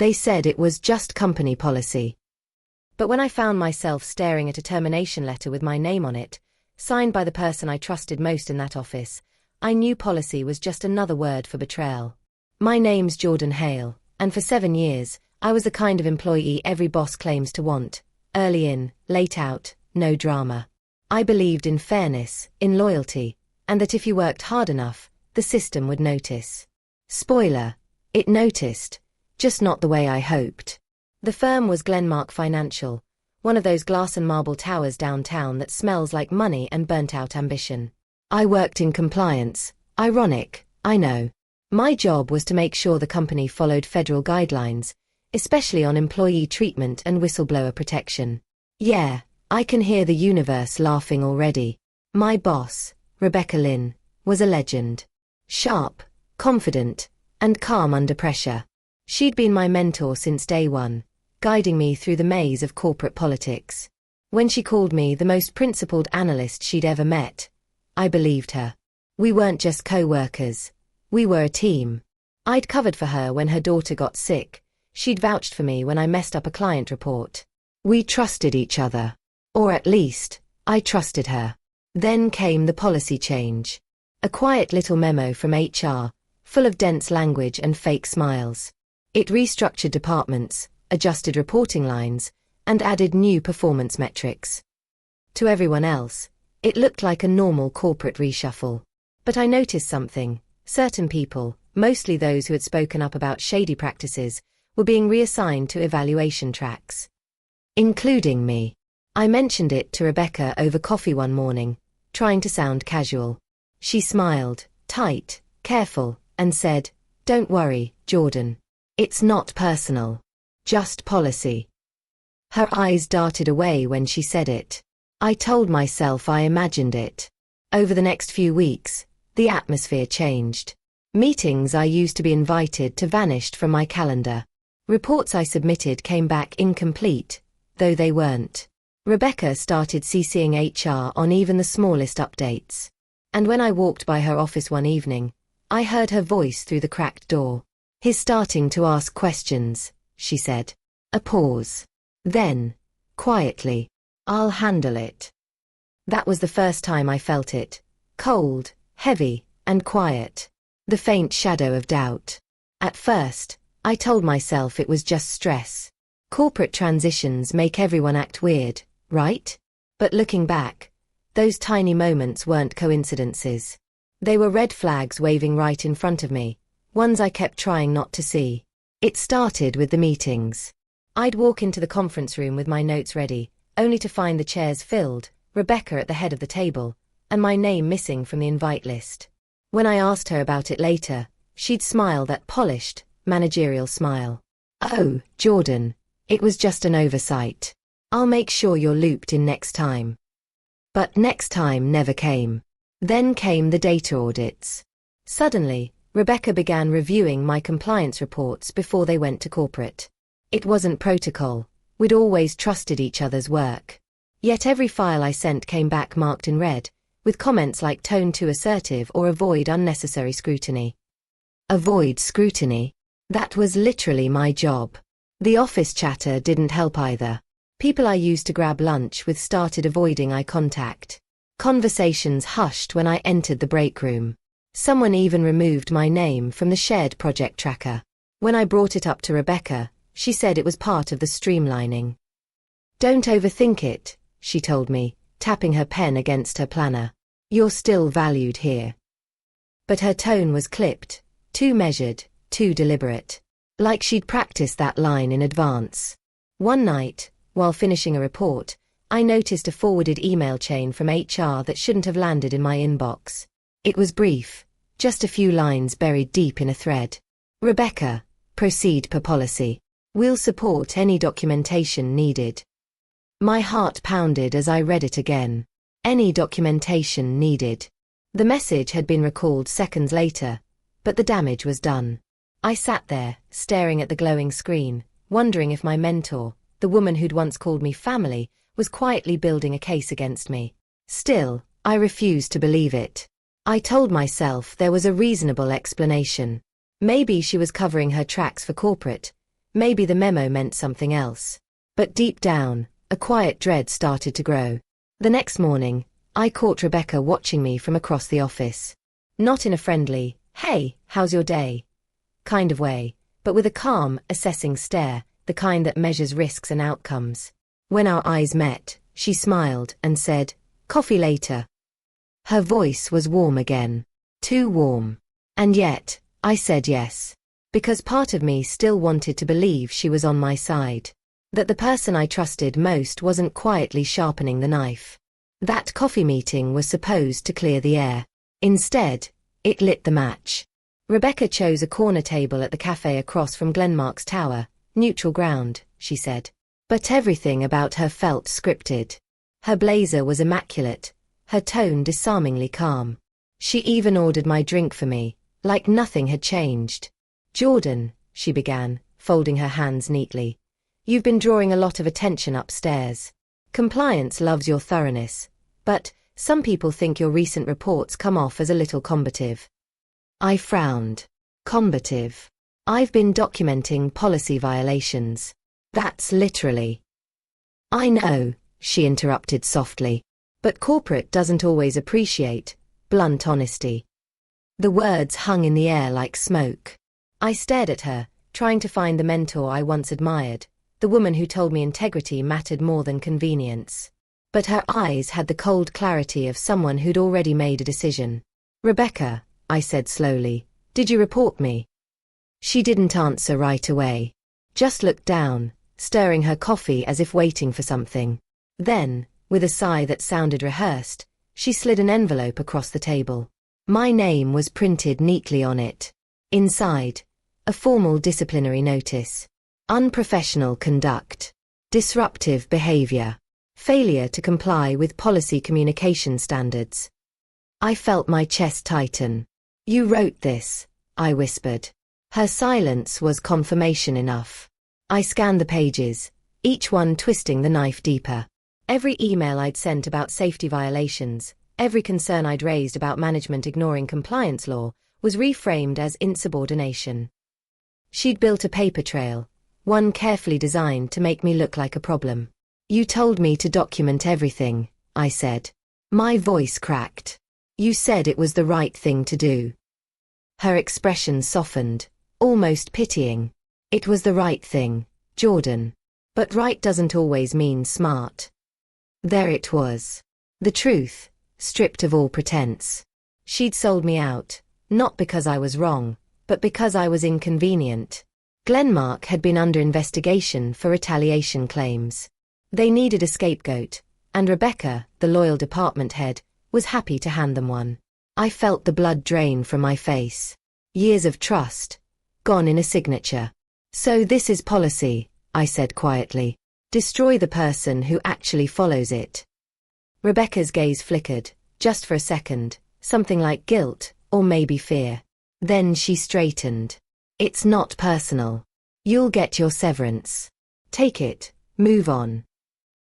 They said it was just company policy. But when I found myself staring at a termination letter with my name on it, signed by the person I trusted most in that office, I knew policy was just another word for betrayal. My name's Jordan Hale, and for 7 years, I was the kind of employee every boss claims to want. Early in, late out, no drama. I believed in fairness, in loyalty, and that if you worked hard enough, the system would notice. Spoiler, it noticed, just not the way I hoped. The firm was Glenmark Financial, one of those glass and marble towers downtown that smells like money and burnt-out ambition. I worked in compliance. Ironic, I know. My job was to make sure the company followed federal guidelines, especially on employee treatment and whistleblower protection. Yeah, I can hear the universe laughing already. My boss, Rebecca Lynn, was a legend. Sharp, confident, and calm under pressure. She'd been my mentor since day one, guiding me through the maze of corporate politics. When she called me the most principled analyst she'd ever met, I believed her. We weren't just co-workers. We were a team. I'd covered for her when her daughter got sick. She'd vouched for me when I messed up a client report. We trusted each other. Or at least, I trusted her. Then came the policy change. A quiet little memo from HR, full of dense language and fake smiles. It restructured departments, adjusted reporting lines, and added new performance metrics. To everyone else, it looked like a normal corporate reshuffle. But I noticed something. Certain people, mostly those who had spoken up about shady practices, were being reassigned to evaluation tracks. Including me. I mentioned it to Rebecca over coffee one morning, trying to sound casual. She smiled, tight, careful, and said, "Don't worry, Jordan. It's not personal. Just policy." Her eyes darted away when she said it. I told myself I imagined it. Over the next few weeks, the atmosphere changed. Meetings I used to be invited to vanished from my calendar. Reports I submitted came back incomplete, though they weren't. Rebecca started CCing HR on even the smallest updates. And when I walked by her office one evening, I heard her voice through the cracked door. "He's starting to ask questions," she said. A pause. Then, quietly, "I'll handle it." That was the first time I felt it. Cold, heavy, and quiet. The faint shadow of doubt. At first, I told myself it was just stress. Corporate transitions make everyone act weird, right? But looking back, those tiny moments weren't coincidences. They were red flags waving right in front of me, ones I kept trying not to see. It started with the meetings. I'd walk into the conference room with my notes ready, only to find the chairs filled, Rebecca at the head of the table, and my name missing from the invite list. When I asked her about it later, she'd smile that polished, managerial smile. "Oh, Jordan, it was just an oversight. I'll make sure you're looped in next time." But next time never came. Then came the data audits. Suddenly, Rebecca began reviewing my compliance reports before they went to corporate. It wasn't protocol. We'd always trusted each other's work. Yet every file I sent came back marked in red, with comments like tone too assertive or avoid unnecessary scrutiny. Avoid scrutiny? That was literally my job. The office chatter didn't help either. People I used to grab lunch with started avoiding eye contact. Conversations hushed when I entered the break room. Someone even removed my name from the shared project tracker. When I brought it up to Rebecca, she said it was part of the streamlining. "Don't overthink it," she told me, tapping her pen against her planner. "You're still valued here." But her tone was clipped, too measured, too deliberate. Like she'd practiced that line in advance. One night, while finishing a report, I noticed a forwarded email chain from HR that shouldn't have landed in my inbox. It was brief, just a few lines buried deep in a thread. "Rebecca, proceed per policy. We'll support any documentation needed." My heart pounded as I read it again. Any documentation needed. The message had been recalled seconds later, but the damage was done. I sat there, staring at the glowing screen, wondering if my mentor, the woman who'd once called me family, was quietly building a case against me. Still, I refused to believe it. I told myself there was a reasonable explanation. Maybe she was covering her tracks for corporate. Maybe the memo meant something else. But deep down, a quiet dread started to grow. The next morning, I caught Rebecca watching me from across the office. Not in a friendly, "Hey, how's your day?" kind of way, but with a calm, assessing stare, the kind that measures risks and outcomes. When our eyes met, she smiled and said, "Coffee later." Her voice was warm again. Too warm. And yet, I said yes. Because part of me still wanted to believe she was on my side. That the person I trusted most wasn't quietly sharpening the knife. That coffee meeting was supposed to clear the air. Instead, it lit the match. Rebecca chose a corner table at the cafe across from Glenmark's tower. "Neutral ground," she said. But everything about her felt scripted. Her blazer was immaculate, her tone disarmingly calm. She even ordered my drink for me, like nothing had changed. "Jordan," she began, folding her hands neatly. "You've been drawing a lot of attention upstairs. Compliance loves your thoroughness, but some people think your recent reports come off as a little combative." I frowned. Combative. I've been documenting policy violations. That's literally. "I know," she interrupted softly. "But corporate doesn't always appreciate blunt honesty." The words hung in the air like smoke. I stared at her, trying to find the mentor I once admired, the woman who told me integrity mattered more than convenience. But her eyes had the cold clarity of someone who'd already made a decision. "Rebecca," I said slowly, "did you report me?" She didn't answer right away. Just looked down, stirring her coffee as if waiting for something. Then, with a sigh that sounded rehearsed, she slid an envelope across the table. My name was printed neatly on it. Inside, a formal disciplinary notice. Unprofessional conduct. Disruptive behavior. Failure to comply with policy communication standards. I felt my chest tighten. "You wrote this," I whispered. Her silence was confirmation enough. I scanned the pages, each one twisting the knife deeper. Every email I'd sent about safety violations, every concern I'd raised about management ignoring compliance law, was reframed as insubordination. She'd built a paper trail, one carefully designed to make me look like a problem. "You told me to document everything," I said. My voice cracked. "You said it was the right thing to do." Her expression softened, almost pitying. "It was the right thing, Jordan. But right doesn't always mean smart." There it was. The truth, stripped of all pretense. She'd sold me out, not because I was wrong, but because I was inconvenient. Glenmark had been under investigation for retaliation claims. They needed a scapegoat, and Rebecca, the loyal department head, was happy to hand them one. I felt the blood drain from my face. Years of trust, gone in a signature. "So this is policy," I said quietly. "Destroy the person who actually follows it." Rebecca's gaze flickered, just for a second, something like guilt, or maybe fear. Then she straightened. "It's not personal. You'll get your severance. Take it, move on."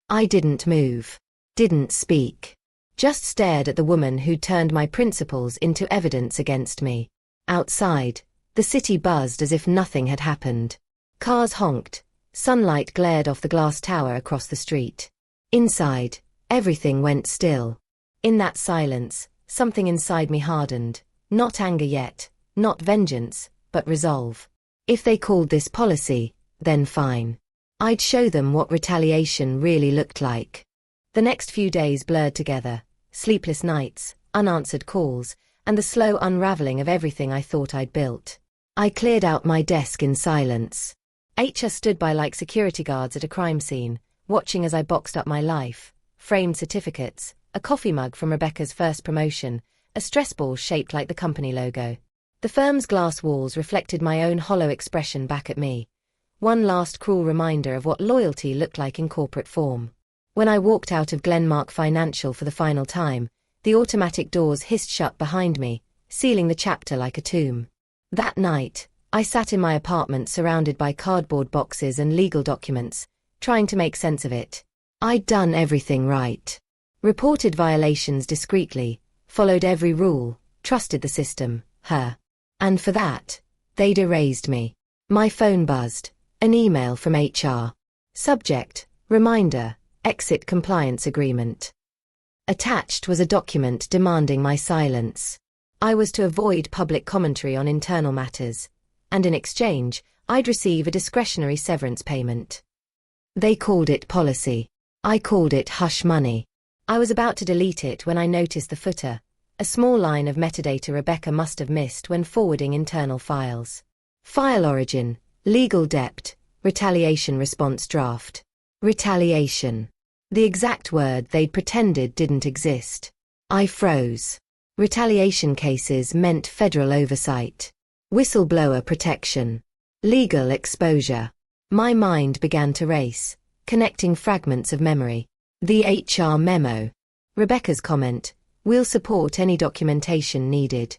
I didn't move. Didn't speak. Just stared at the woman who'd turned my principles into evidence against me. Outside, the city buzzed as if nothing had happened. Cars honked, sunlight glared off the glass tower across the street. Inside, everything went still. In that silence, something inside me hardened. Not anger yet, not vengeance, but resolve. If they called this policy, then fine. I'd show them what retaliation really looked like. The next few days blurred together, sleepless nights, unanswered calls, and the slow unraveling of everything I thought I'd built. I cleared out my desk in silence. HR stood by like security guards at a crime scene, watching as I boxed up my life, framed certificates, a coffee mug from Rebecca's first promotion, a stress ball shaped like the company logo. The firm's glass walls reflected my own hollow expression back at me. One last cruel reminder of what loyalty looked like in corporate form. When I walked out of Glenmark Financial for the final time, the automatic doors hissed shut behind me, sealing the chapter like a tomb. That night, I sat in my apartment surrounded by cardboard boxes and legal documents, trying to make sense of it. I'd done everything right. Reported violations discreetly, followed every rule, trusted the system, her. And for that, they'd erased me. My phone buzzed, An email from HR. Subject: Reminder, Exit Compliance Agreement. Attached was a document demanding my silence. I was to avoid public commentary on internal matters, and in exchange, I'd receive a discretionary severance payment. They called it policy. I called it hush money. I was about to delete it when I noticed the footer, a small line of metadata Rebecca must have missed when forwarding internal files. File origin, legal debt, retaliation response draft. Retaliation. The exact word they'd pretended didn't exist. I froze. Retaliation cases meant federal oversight. Whistleblower protection. Legal exposure. My mind began to race, connecting fragments of memory. The HR memo. Rebecca's comment: "We'll support any documentation needed."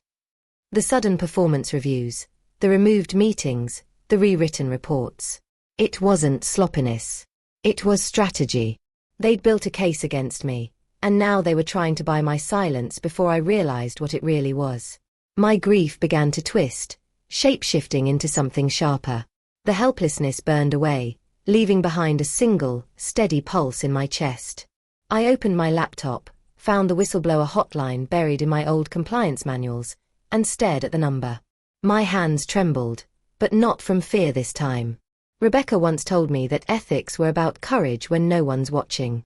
The sudden performance reviews, the removed meetings, the rewritten reports. It wasn't sloppiness. It was strategy. They'd built a case against me, and now they were trying to buy my silence before I realized what it really was. My grief began to twist, shape-shifting into something sharper. The helplessness burned away, leaving behind a single, steady pulse in my chest. I opened my laptop, found the whistleblower hotline buried in my old compliance manuals, and stared at the number. My hands trembled, but not from fear this time. Rebecca once told me that ethics were about courage when no one's watching.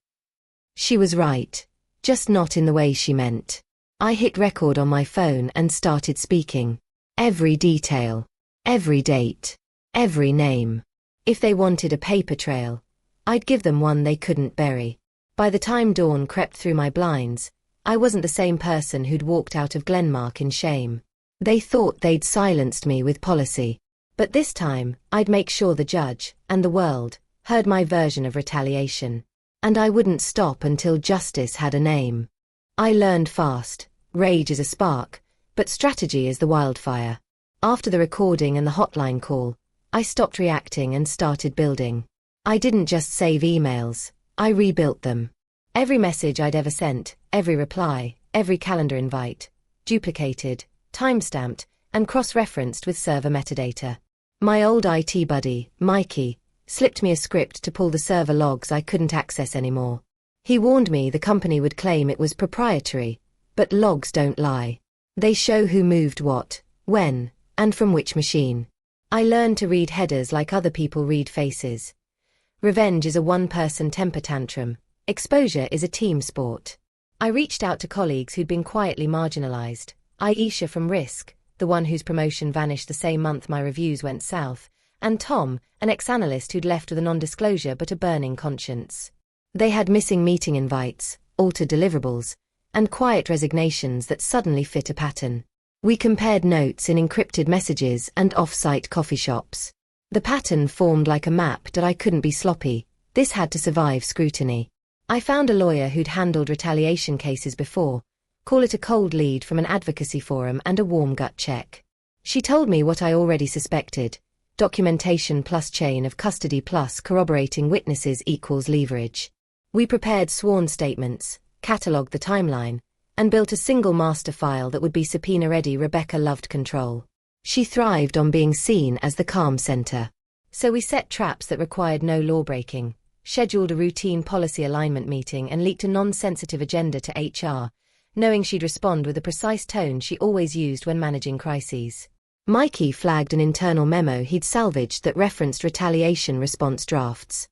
She was right, just not in the way she meant. I hit record on my phone and started speaking. Every detail, every date, every name. If they wanted a paper trail, I'd give them one they couldn't bury. By the time dawn crept through my blinds, I wasn't the same person who'd walked out of Glenmark in shame. They thought they'd silenced me with policy. But this time, I'd make sure the judge, and the world, heard my version of retaliation. And I wouldn't stop until justice had a name. I learned fast. Rage is a spark, but strategy is the wildfire. After the recording and the hotline call, I stopped reacting and started building. I didn't just save emails, I rebuilt them. Every message I'd ever sent, every reply, every calendar invite, duplicated, timestamped, and cross-referenced with server metadata. My old IT buddy, Mikey, slipped me a script to pull the server logs I couldn't access anymore. He warned me the company would claim it was proprietary, but logs don't lie. They show who moved what, when, and from which machine. I learned to read headers like other people read faces. Revenge is a one-person temper tantrum. Exposure is a team sport. I reached out to colleagues who'd been quietly marginalized. Aisha from Risk, the one whose promotion vanished the same month my reviews went south, and Tom, an ex-analyst who'd left with a non-disclosure but a burning conscience. They had missing meeting invites, altered deliverables, and quiet resignations that suddenly fit a pattern. We compared notes in encrypted messages and off-site coffee shops. The pattern formed like a map that I couldn't be sloppy. This had to survive scrutiny. I found a lawyer who'd handled retaliation cases before, call it a cold lead from an advocacy forum and a warm gut check. She told me what I already suspected: documentation plus chain of custody plus corroborating witnesses equals leverage. We prepared sworn statements, catalogued the timeline, and built a single master file that would be subpoena-ready. Rebecca loved control. She thrived on being seen as the calm center. So we set traps that required no law-breaking, scheduled a routine policy alignment meeting and leaked a non-sensitive agenda to HR, knowing she'd respond with the precise tone she always used when managing crises. Mikey flagged an internal memo he'd salvaged that referenced retaliation response drafts.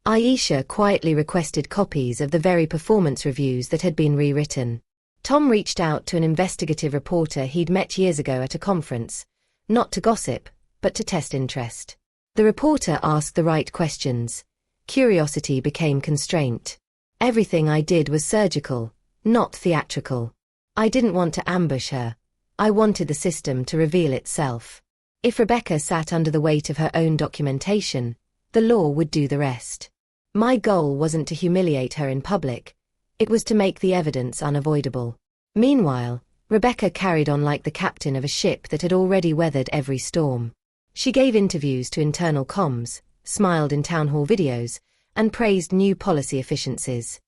Aisha quietly requested copies of the very performance reviews that had been rewritten. Tom reached out to an investigative reporter he'd met years ago at a conference, not to gossip, but to test interest. The reporter asked the right questions. Curiosity became constraint. Everything I did was surgical, not theatrical. I didn't want to ambush her. I wanted the system to reveal itself. If Rebecca sat under the weight of her own documentation, the law would do the rest. My goal wasn't to humiliate her in public. It was to make the evidence unavoidable. Meanwhile, Rebecca carried on like the captain of a ship that had already weathered every storm. She gave interviews to internal comms, smiled in town hall videos, and praised new policy efficiencies.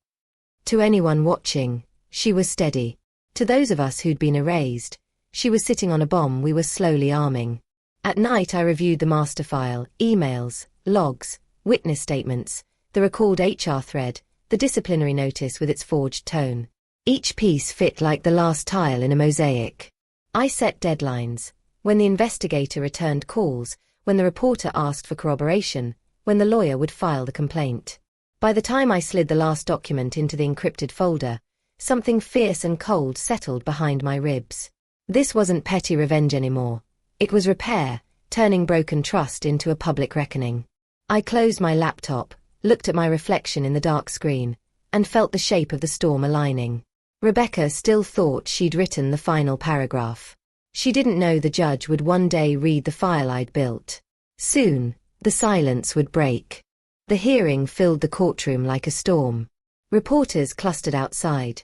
To anyone watching, she was steady. To those of us who'd been erased, she was sitting on a bomb we were slowly arming. At night I reviewed the master file, emails, logs, witness statements, the recalled HR thread, the disciplinary notice with its forged tone. Each piece fit like the last tile in a mosaic. I set deadlines. When the investigator returned calls, when the reporter asked for corroboration, when the lawyer would file the complaint. By the time I slid the last document into the encrypted folder, something fierce and cold settled behind my ribs. This wasn't petty revenge anymore. It was repair, turning broken trust into a public reckoning. I closed my laptop, looked at my reflection in the dark screen, and felt the shape of the storm aligning. Rebecca still thought she'd written the final paragraph. She didn't know the judge would one day read the file I'd built. Soon, the silence would break. The hearing filled the courtroom like a storm. Reporters clustered outside.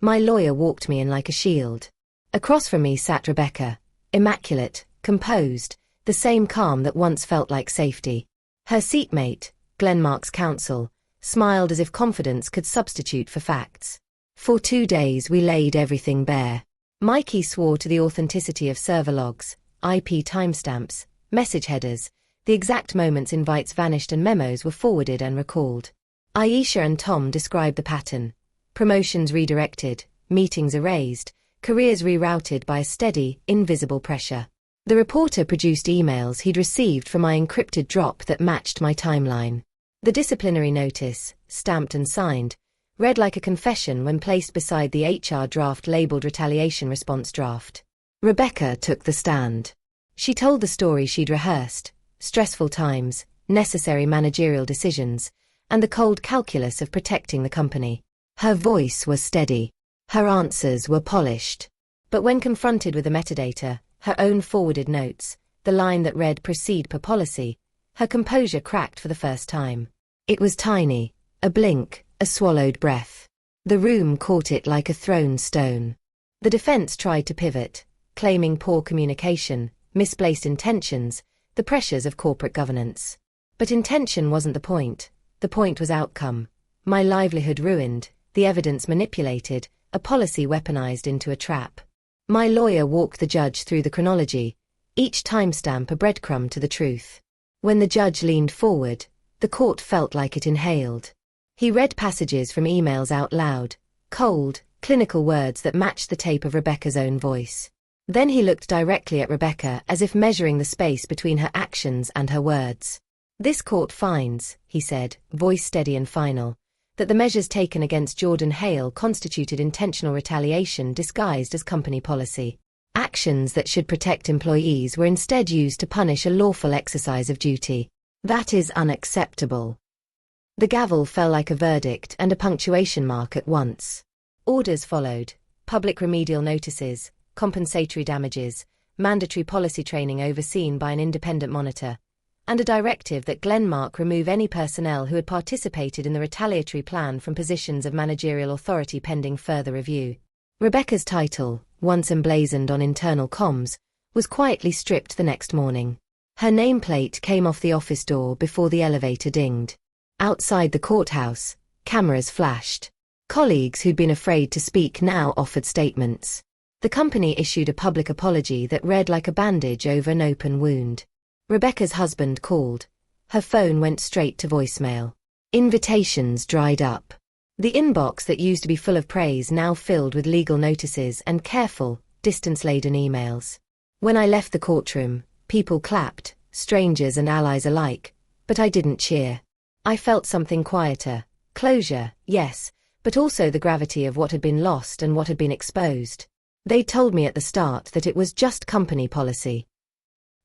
My lawyer walked me in like a shield. Across from me sat Rebecca, immaculate, composed, the same calm that once felt like safety. Her seatmate, Glenmark's counsel, smiled as if confidence could substitute for facts. For 2 days we laid everything bare. Mikey swore to the authenticity of server logs, IP timestamps, message headers, the exact moments invites vanished and memos were forwarded and recalled. Aisha and Tom described the pattern. Promotions redirected, meetings erased, careers rerouted by a steady, invisible pressure. The reporter produced emails he'd received from my encrypted drop that matched my timeline. The disciplinary notice, stamped and signed, read like a confession when placed beside the HR draft labeled Retaliation response draft. Rebecca took the stand. She told the story she'd rehearsed, stressful times, necessary managerial decisions, and the cold calculus of protecting the company. Her voice was steady. Her answers were polished. But when confronted with the metadata, her own forwarded notes, the line that read proceed per policy, her composure cracked for the first time. It was tiny, a blink, a swallowed breath. The room caught it like a thrown stone. The defense tried to pivot, claiming poor communication, misplaced intentions, the pressures of corporate governance. But intention wasn't the point was outcome. My livelihood ruined, the evidence manipulated, a policy weaponized into a trap. My lawyer walked the judge through the chronology, each timestamp a breadcrumb to the truth. When the judge leaned forward, the court felt like it inhaled. He read passages from emails out loud, cold, clinical words that matched the tape of Rebecca's own voice. Then he looked directly at Rebecca as if measuring the space between her actions and her words. This court finds, he said, voice steady and final, that the measures taken against Jordan Hale constituted intentional retaliation disguised as company policy. Actions that should protect employees were instead used to punish a lawful exercise of duty. That is unacceptable. The gavel fell like a verdict and a punctuation mark at once. Orders followed, public remedial notices, compensatory damages, mandatory policy training overseen by an independent monitor, and a directive that Glenmark remove any personnel who had participated in the retaliatory plan from positions of managerial authority pending further review. Rebecca's title, once emblazoned on internal comms, was quietly stripped the next morning. Her nameplate came off the office door before the elevator dinged. Outside the courthouse, cameras flashed. Colleagues who'd been afraid to speak now offered statements. The company issued a public apology that read like a bandage over an open wound. Rebecca's husband called. Her phone went straight to voicemail. Invitations dried up. The inbox that used to be full of praise now filled with legal notices and careful, distance-laden emails. When I left the courtroom, people clapped, strangers and allies alike, but I didn't cheer. I felt something quieter. Closure, yes, but also the gravity of what had been lost and what had been exposed. They told me at the start that it was just company policy.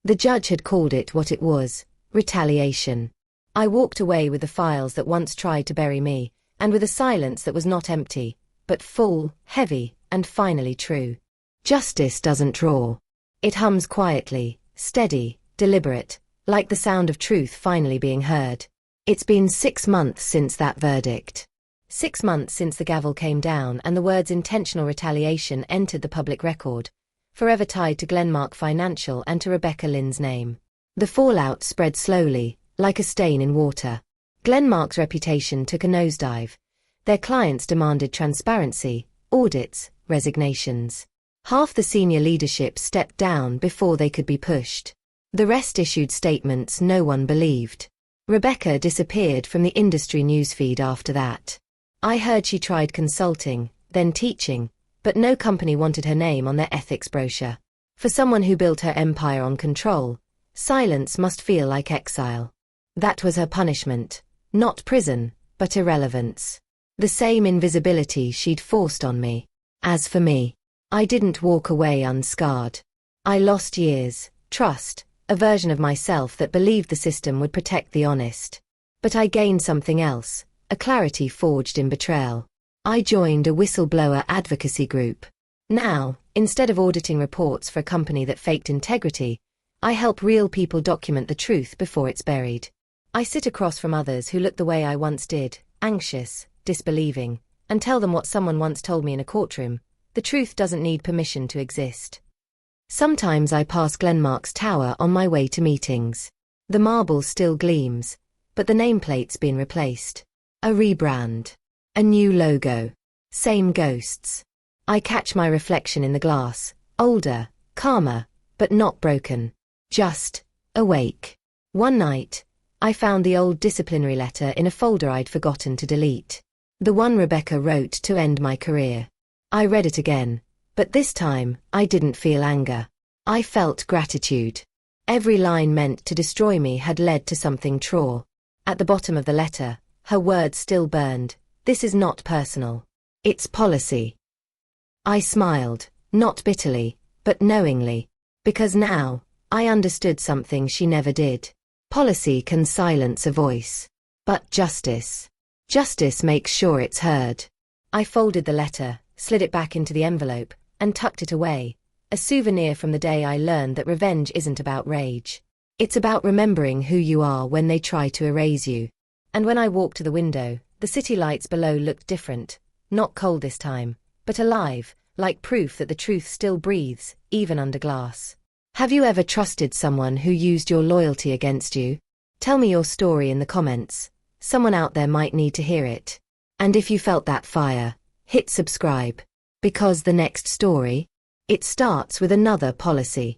The judge had called it what it was, retaliation. I walked away with the files that once tried to bury me, and with a silence that was not empty, but full, heavy, and finally true. Justice doesn't roar. It hums quietly, steady, deliberate, like the sound of truth finally being heard. It's been 6 months since that verdict. 6 months since the gavel came down and the words intentional retaliation entered the public record, forever tied to Glenmark Financial and to Rebecca Lynn's name. The fallout spread slowly, like a stain in water. Glenmark's reputation took a nosedive. Their clients demanded transparency, audits, resignations. Half the senior leadership stepped down before they could be pushed. The rest issued statements no one believed. Rebecca disappeared from the industry newsfeed after that. I heard she tried consulting, then teaching, but no company wanted her name on their ethics brochure. For someone who built her empire on control, silence must feel like exile. That was her punishment. Not prison, but irrelevance. The same invisibility she'd forced on me. As for me, I didn't walk away unscarred. I lost years, trust, a version of myself that believed the system would protect the honest. But I gained something else, a clarity forged in betrayal. I joined a whistleblower advocacy group. Now, instead of auditing reports for a company that faked integrity, I help real people document the truth before it's buried. I sit across from others who look the way I once did, anxious, disbelieving, and tell them what someone once told me in a courtroom: the truth doesn't need permission to exist. Sometimes I pass Glenmark's tower on my way to meetings. The marble still gleams, but the nameplate's been replaced. A rebrand. A new logo. Same ghosts. I catch my reflection in the glass, older, calmer, but not broken. Just awake. One night, I found the old disciplinary letter in a folder I'd forgotten to delete. The one Rebecca wrote to end my career. I read it again, but this time, I didn't feel anger. I felt gratitude. Every line meant to destroy me had led to something true. At the bottom of the letter, her words still burned. This is not personal. It's policy. I smiled, not bitterly, but knowingly. Because now, I understood something she never did. Policy can silence a voice. But justice. Justice makes sure it's heard. I folded the letter, slid it back into the envelope, and tucked it away, a souvenir from the day I learned that revenge isn't about rage. It's about remembering who you are when they try to erase you. And when I walked to the window, the city lights below looked different, not cold this time, but alive, like proof that the truth still breathes, even under glass. Have you ever trusted someone who used your loyalty against you? Tell me your story in the comments. Someone out there might need to hear it. And if you felt that fire, hit subscribe. Because the next story, it starts with another policy.